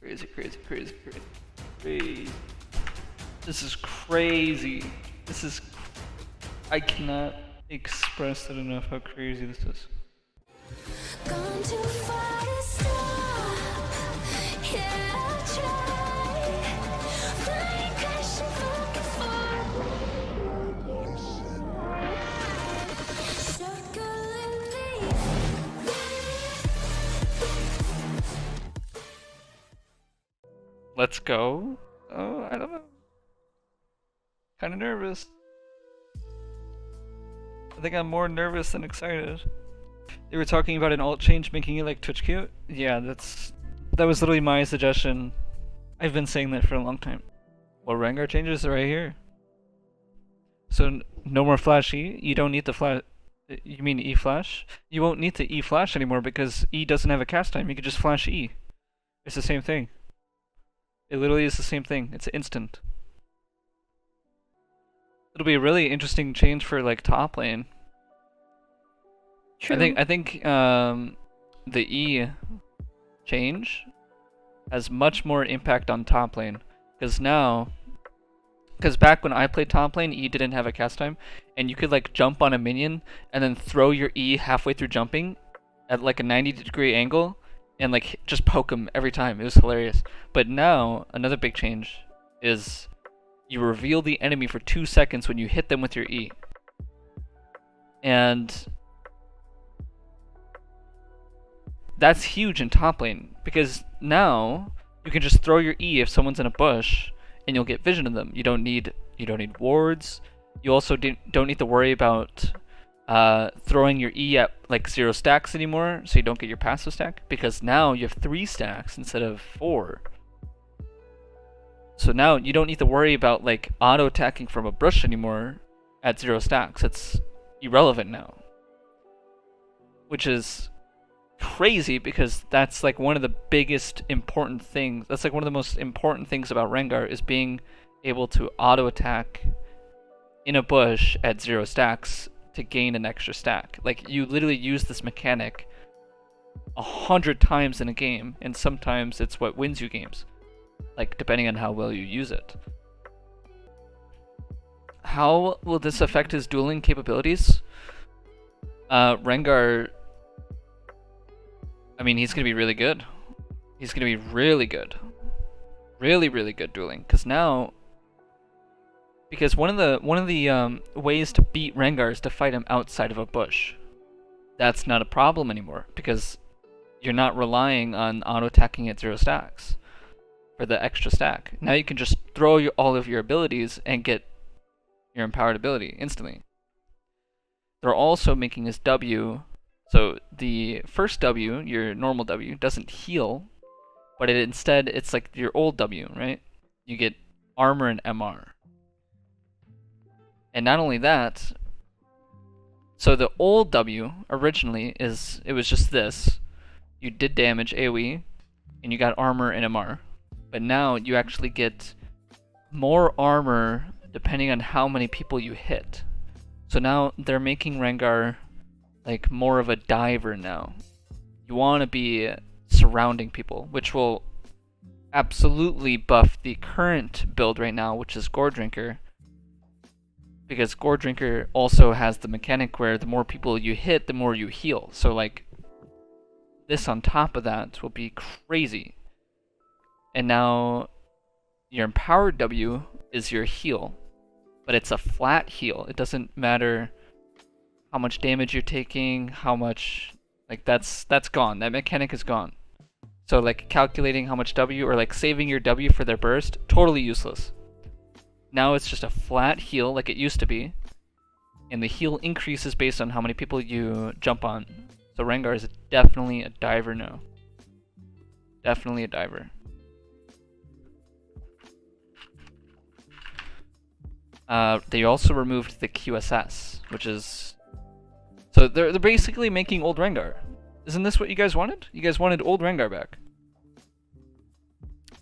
Crazy, crazy, crazy, crazy, crazy. This is crazy. This is. I cannot express it enough how crazy this is. Gone too far to stop. Yeah, I'll try. Flying, crashing, falling circle and leave. Let's go. Oh, I don't know. Kind of nervous. I think I'm more nervous than excited. They were talking about an alt change making it like Twitch cute. Yeah, that was literally my suggestion. I've been saying that for a long time. Well, Rengar changes are right here. So no more flash E. You don't need the flash. You mean E flash? You won't need to E flash anymore because E doesn't have a cast time. You can just flash E. It's the same thing. It literally is the same thing. It's instant. It'll be a really interesting change for like top lane. True. I think the E change has much more impact on top lane because back when I played top lane, E didn't have a cast time, and you could like jump on a minion and then throw your E halfway through jumping at like a 90-degree angle and like just poke him every time. It was hilarious. But now another big change is you reveal the enemy for 2 seconds when you hit them with your E. And that's huge in top lane because now you can just throw your E if someone's in a bush and you'll get vision of them. You don't need wards. You also don't need to worry about throwing your E at like 0 stacks anymore, so you don't get your passive stack, because now you have 3 stacks instead of 4. So now you don't need to worry about like auto attacking from a brush anymore at 0 stacks. It's irrelevant now, which is crazy because that's like one of the biggest important things. That's like one of the most important things about Rengar is being able to auto attack in a bush at 0 stacks to gain an extra stack. Like you literally use this mechanic 100 times in a game, and sometimes it's what wins you games, like depending on how well you use it. How will this affect his dueling capabilities? Rengar, I mean, he's gonna be really good. He's gonna be really good. Really, really good dueling. Because one of the ways to beat Rengar is to fight him outside of a bush. That's not a problem anymore because you're not relying on auto attacking at 0 stacks for the extra stack. Now you can just throw all of your abilities and get your empowered ability instantly. They're also making his W, so the first W, your normal W, doesn't heal, but instead it's like your old W, right? You get armor and MR. And not only that, so the old W originally it was just this. You did damage AoE, and you got armor and MR. But now you actually get more armor depending on how many people you hit. So now they're making Rengar like more of a diver now. You want to be surrounding people, which will absolutely buff the current build right now, which is Gore Drinker. Because Gore Drinker also has the mechanic where the more people you hit, the more you heal. So like this on top of that will be crazy. And now your empowered W is your heal, but it's a flat heal. It doesn't matter how much damage you're taking, how much, like that's gone. That mechanic is gone. So like calculating how much W or like saving your W for their burst, totally useless. Now it's just a flat heal like it used to be, and the heal increases based on how many people you jump on. So Rengar is definitely a diver now. Definitely a diver. They also removed the QSS, which is... So they're basically making old Rengar. Isn't this what you guys wanted? You guys wanted old Rengar back.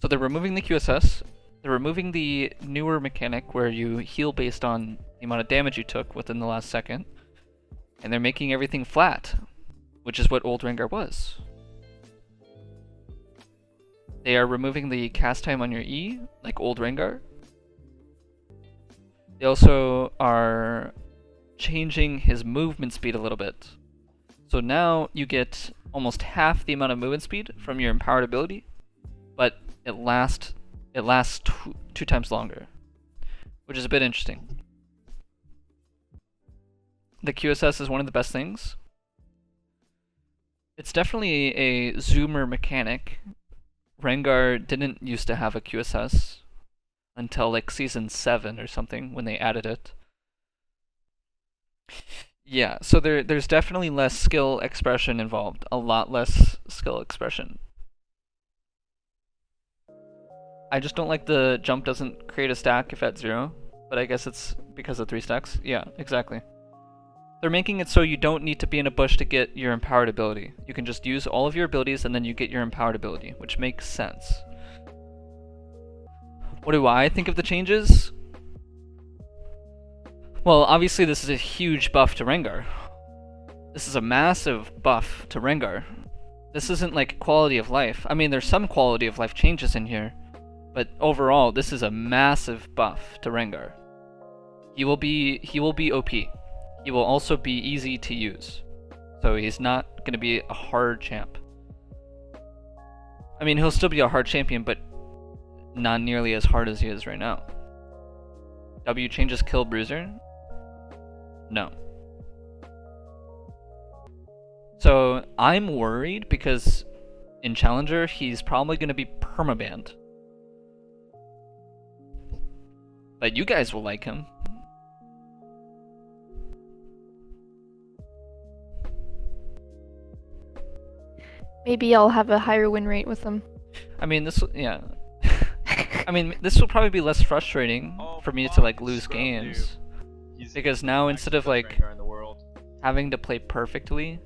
So they're removing the QSS. They're removing the newer mechanic where you heal based on the amount of damage you took within the last second. And they're making everything flat, which is what old Rengar was. They are removing the cast time on your E, like old Rengar. They also are changing his movement speed a little bit. So now you get almost half the amount of movement speed from your empowered ability, but it lasts two times longer, which is a bit interesting. The QSS is one of the best things. It's definitely a zoomer mechanic. Rengar didn't used to have a QSS until like season 7 or something when they added it. Yeah, so there's definitely less skill expression involved. A lot less skill expression. I just don't like the jump doesn't create a stack if at 0, but I guess it's because of 3 stacks. Yeah, exactly. They're making it so you don't need to be in a bush to get your empowered ability. You can just use all of your abilities and then you get your empowered ability, which makes sense. What do I think of the changes? Well, obviously this is a huge buff to Rengar. This is a massive buff to Rengar. This isn't like quality of life. I mean, there's some quality of life changes in here, but overall, this is a massive buff to Rengar. He will be OP. He will also be easy to use. So he's not going to be a hard champ. I mean, he'll still be a hard champion, but not nearly as hard as he is right now. W changes kill Bruiser? No. So I'm worried because in Challenger, he's probably going to be permabanned. But you guys will like him. Maybe I'll have a higher win rate with them. I mean, yeah. I mean, this will probably be less frustrating for me to like lose games. Because now instead of like having to play perfectly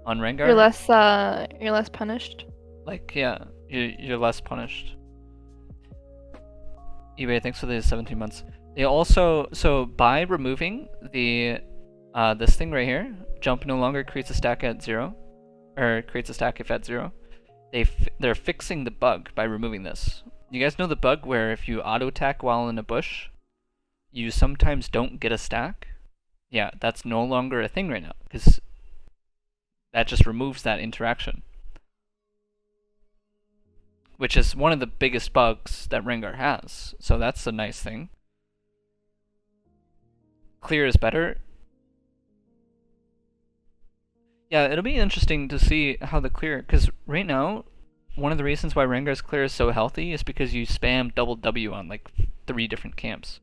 on Rengar, you're less punished. Like, yeah, you're less punished. eBay, thanks for the 17 months. They also, so by removing the this thing right here, jump no longer creates a stack at 0, or creates a stack if at 0. They're fixing the bug by removing this. You guys know the bug where if you auto attack while in a bush, you sometimes don't get a stack? Yeah, that's no longer a thing right now, because that just removes that interaction. Which is one of the biggest bugs that Rengar has, so that's a nice thing. Clear is better. Yeah, it'll be interesting to see how the clear, because right now, one of the reasons why Rengar's clear is so healthy is because you spam double W on like 3 different camps.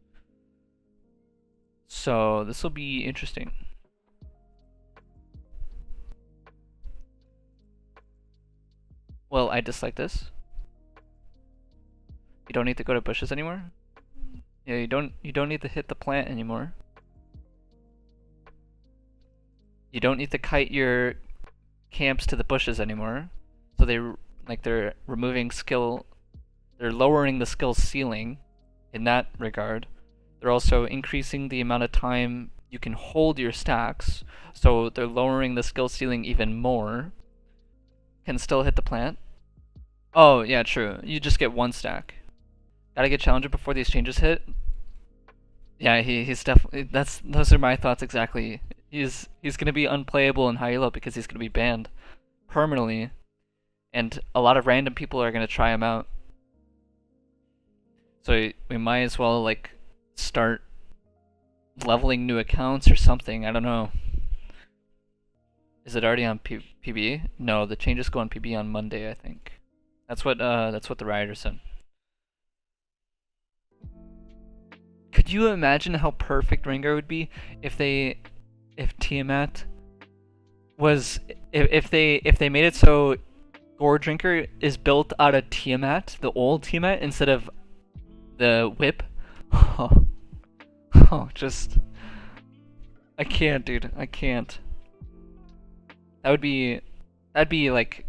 So this will be interesting. Well, I dislike this. You don't need to go to bushes anymore. Yeah, you don't need to hit the plant anymore. You don't need to kite your camps to the bushes anymore. So they're removing skill. They're lowering the skill ceiling in that regard. They're also increasing the amount of time you can hold your stacks. So they're lowering the skill ceiling even more. Can still hit the plant. Oh, yeah, true. You just get 1 stack. Gotta get Challenger before these changes hit. Yeah, he's definitely, those are my thoughts exactly. He's gonna be unplayable in high elo because he's gonna be banned permanently, and a lot of random people are gonna try him out. So we might as well like start leveling new accounts or something. I don't know. Is it already on PB? No, the changes go on PB on Monday, I think. That's what the writer said. Could you imagine how perfect Rengar would be if Tiamat was if they made it so Gore Drinker is built out of Tiamat, the old Tiamat, instead of the whip? Just I can't, dude. I can't. That'd be like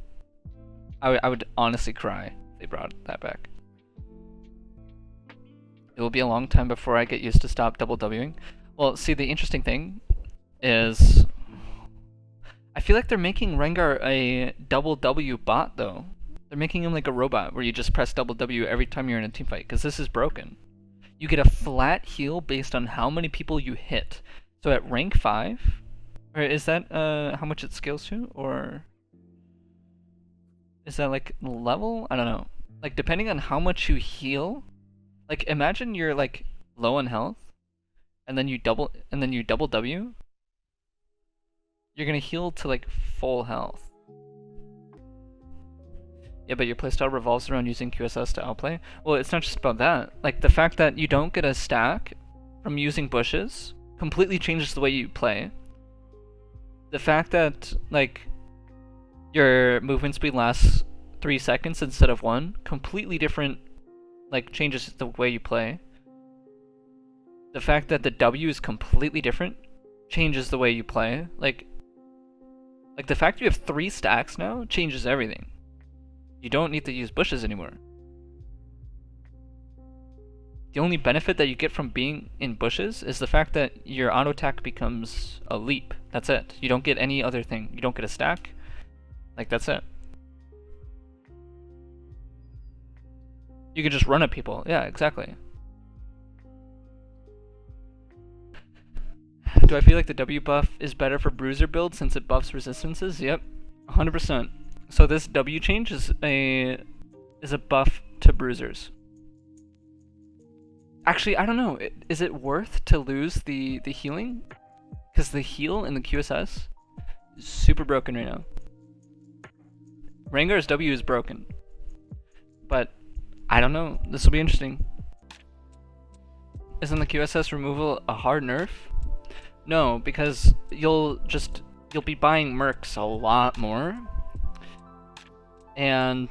I would honestly cry if they brought that back. It will be a long time before I get used to stop double Wing. Well, see, the interesting thing is I feel like they're making Rengar a double W bot though. They're making him like a robot where you just press double W every time you're in a team fight, because this is broken. You get a flat heal based on how many people you hit. So at rank 5, or is that how much it scales to? Or is that like level? I don't know. Like depending on how much you heal, like imagine you're like low on health, and then you double W, you're gonna heal to like full health. Yeah, but your playstyle revolves around using QSS to outplay? Well, it's not just about that. Like, the fact that you don't get a stack from using bushes completely changes the way you play. The fact that, like, your movement speed lasts 3 seconds instead of 1, completely different, like, changes the way you play. The fact that the W is completely different changes the way you play. Like the fact you have 3 stacks now changes everything. You don't need to use bushes anymore. The only benefit that you get from being in bushes is the fact that your auto attack becomes a leap. That's it. You don't get any other thing. You don't get a stack. Like, that's it. You can just run at people. Yeah, exactly. Do I feel like the W buff is better for Bruiser build since it buffs resistances? Yep, 100%. So this W change is a buff to Bruisers. Actually, I don't know. Is it worth to lose the healing? Because the heal in the QSS is super broken right now. Rengar's W is broken. But I don't know. This will be interesting. Isn't the QSS removal a hard nerf? No, because you'll be buying mercs a lot more. And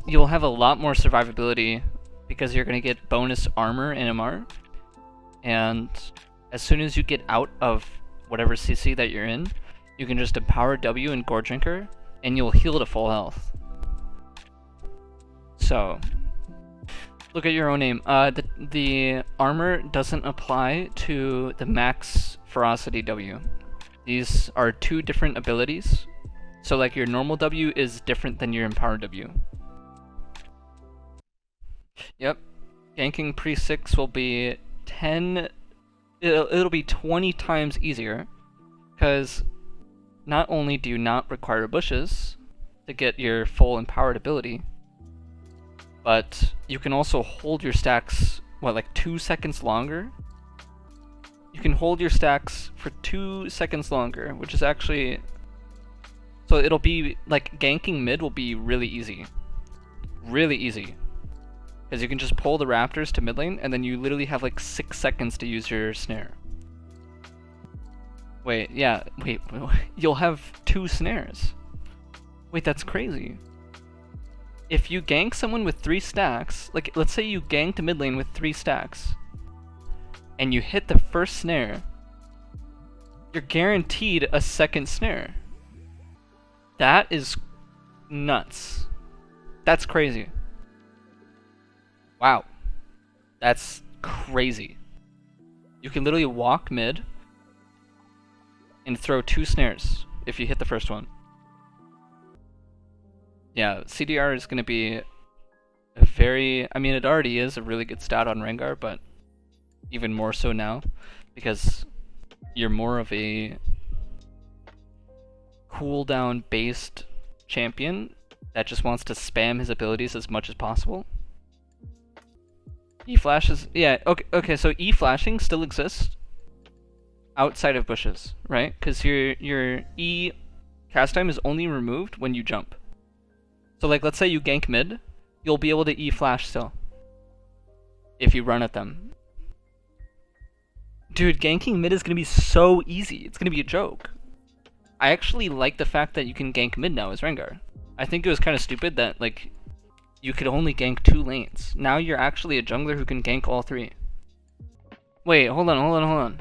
you'll have a lot more survivability because you're going to get bonus armor and MR. And as soon as you get out of whatever CC that you're in, you can just empower W and Gore Drinker, and you'll heal to full health. So, look at your own aim. The armor doesn't apply to the max ferocity W. These are 2 different abilities. So like your normal W is different than your empowered W. Yep. Ganking pre-6 will be 10... It'll be 20 times easier. Because not only do you not require bushes to get your full empowered ability, but you can also hold your stacks, what, like 2 seconds longer? You can hold your stacks for 2 seconds longer, which is actually... So it'll be, like, ganking mid will be really easy. Really easy. Because you can just pull the raptors to mid lane, and then you literally have, like, 6 seconds to use your snare. Wait, yeah, wait, you'll have 2 snares. Wait, that's crazy. If you gank someone with 3 stacks, like, let's say you ganked mid lane with 3 stacks, and you hit the first snare, you're guaranteed a second snare. That is nuts. That's crazy. Wow. That's crazy. You can literally walk mid and throw 2 snares if you hit the first one. Yeah, CDR is going to be a very... I mean, it already is a really good stat on Rengar, but even more so now, because you're more of a cooldown based champion that just wants to spam his abilities as much as possible. E-flashes, yeah, okay, so E-flashing still exists outside of bushes, right? Because your E cast time is only removed when you jump. So like, let's say you gank mid, you'll be able to E-flash still if you run at them. Dude, ganking mid is gonna be so easy. It's gonna be a joke. I actually like the fact that you can gank mid now as Rengar. I think it was kind of stupid that, like, you could only gank 2 lanes. Now you're actually a jungler who can gank all 3. Wait, hold on.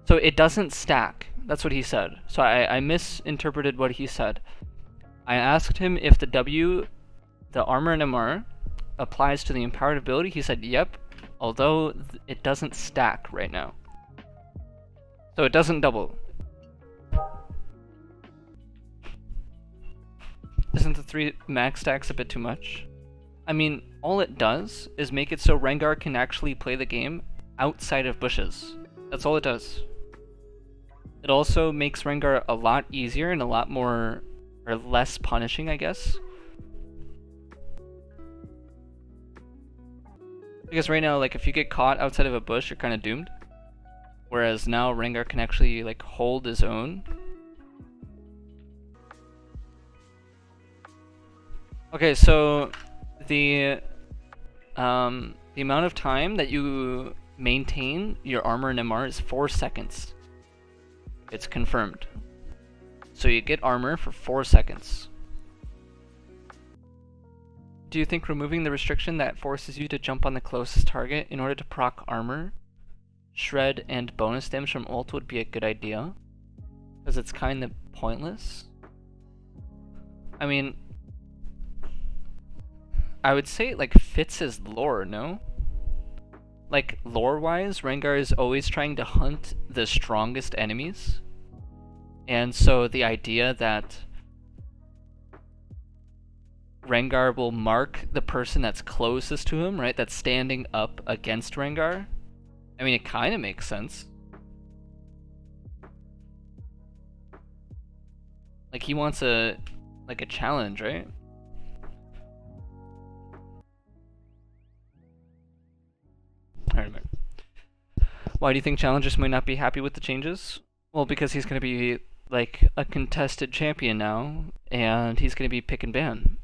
So it doesn't stack. That's what he said. So I misinterpreted what he said. I asked him if the W, the armor and MR, applies to the empowered ability. He said yep, although it doesn't stack right now. So it doesn't double. Isn't the 3 max stacks a bit too much? I mean, all it does is make it so Rengar can actually play the game outside of bushes. That's all it does. It also makes Rengar a lot easier and a lot more, or less punishing, I guess. Because right now, like, if you get caught outside of a bush, you're kind of doomed. Whereas now Rengar can actually, like, hold his own. Okay, so the amount of time that you maintain your armor and MR is 4 seconds. It's confirmed. So you get armor for 4 seconds. Do you think removing the restriction that forces you to jump on the closest target in order to proc armor, shred, and bonus damage from ult would be a good idea? Because it's kind of pointless. I mean, I would say it like fits his lore, no? Like lore-wise, Rengar is always trying to hunt the strongest enemies. And so the idea that Rengar will mark the person that's closest to him, right? That's standing up against Rengar. I mean, it kind of makes sense. Like he wants a challenge, right? Alright, why do you think challengers might not be happy with the changes? Well, because he's going to be like a contested champion now, and he's going to be pick and ban.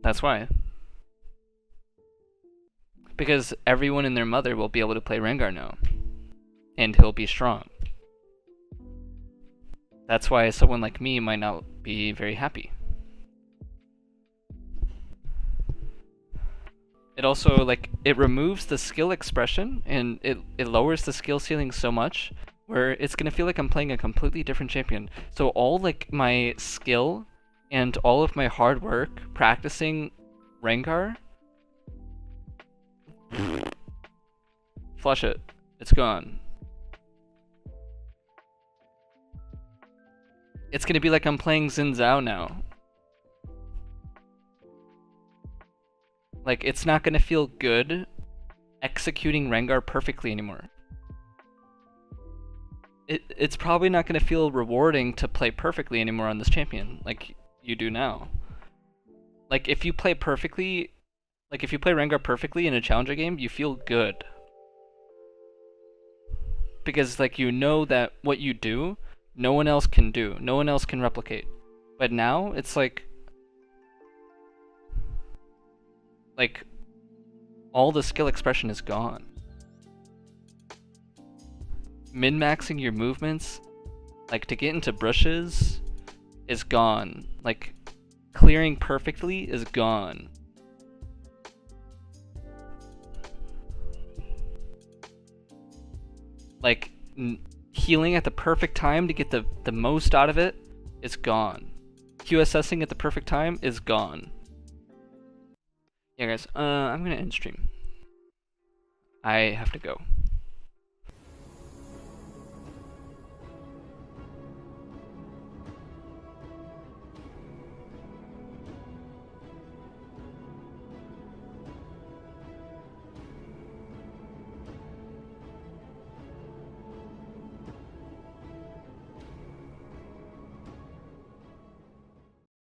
That's why. Because everyone and their mother will be able to play Rengar now, and he'll be strong. That's why someone like me might not be very happy. It also, like, it removes the skill expression, and it lowers the skill ceiling so much, where it's gonna feel like I'm playing a completely different champion. So all, like, my skill and all of my hard work practicing Rengar, flush it. It's gone. It's gonna be like I'm playing Xin Zhao now. Like, it's not gonna feel good executing Rengar perfectly anymore. It's probably not gonna feel rewarding to play perfectly anymore on this champion, like you do now. Like, if you play perfectly, like if you play Rengar perfectly in a challenger game, you feel good. Because, like, you know that what you do, no one else can do. No one else can replicate. But now, it's like all the skill expression is gone. Min-maxing your movements, like to get into brushes, is gone. Like, clearing perfectly is gone. Like, healing at the perfect time to get the most out of it is gone. QSSing at the perfect time is gone. Yeah, guys, I'm gonna end stream. I have to go.